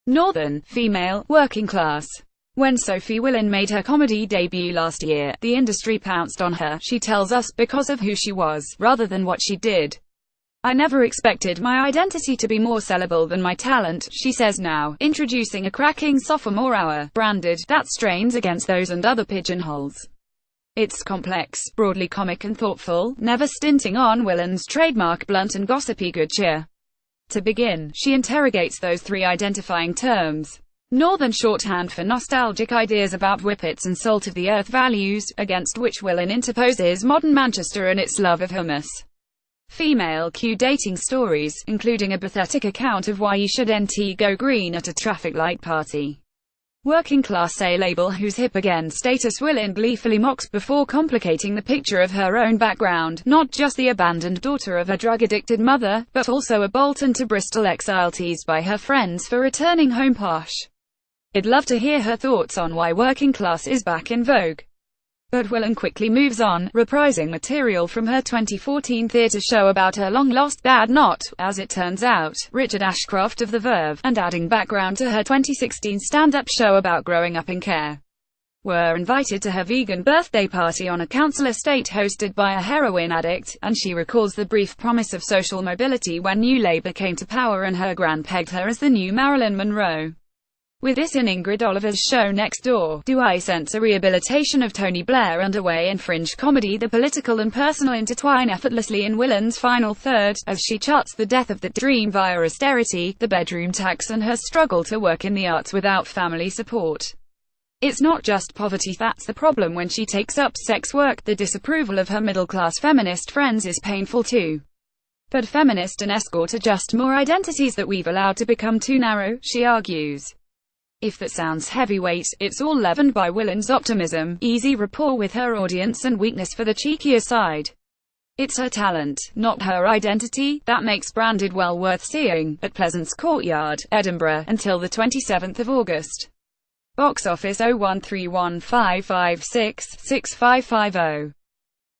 Northern, female, working class. When Sophie Willan made her comedy debut last year, the industry pounced on her, she tells us, because of who she was, rather than what she did. "I never expected my identity to be more sellable than my talent," she says now, introducing a cracking sophomore hour, branded, that strains against those and other pigeonholes. It's complex, broadly comic and thoughtful, never stinting on Willan's trademark blunt and gossipy good cheer. To begin, she interrogates those three identifying terms. Northern shorthand for nostalgic ideas about whippets and salt-of-the-earth values, against which Willan interposes modern Manchester and its love of hummus. Female Q dating stories, including a pathetic account of why you should go green at a traffic light party. Working class A label whose hip again status Willan gleefully mocks before complicating the picture of her own background, not just the abandoned daughter of a drug-addicted mother, but also a Bolton to Bristol exile teased by her friends for returning home posh. I'd love to hear her thoughts on why working class is back in vogue. But Willan quickly moves on, reprising material from her 2014 theatre show about her long-lost dad, not, as it turns out, Richard Ashcroft of The Verve, and adding background to her 2016 stand-up show about growing up in care. Were invited to her vegan birthday party on a council estate hosted by a heroin addict, and she recalls the brief promise of social mobility when New Labour came to power and her gran pegged her as the new Marilyn Monroe. With this in Ingrid Oliver's show Next Door, do I sense a rehabilitation of Tony Blair underway in fringe comedy? The political and personal intertwine effortlessly in Willan's final third, as she charts the death of the dream via austerity, the bedroom tax and her struggle to work in the arts without family support. It's not just poverty that's the problem when she takes up sex work, the disapproval of her middle-class feminist friends is painful too. But feminist and escort are just more identities that we've allowed to become too narrow, she argues. If that sounds heavyweight, it's all leavened by Willan's optimism, easy rapport with her audience and weakness for the cheekier side. It's her talent, not her identity, that makes Branded well worth seeing, at Pleasance Courtyard, Edinburgh, until the 27th of August. Box office 01315566550.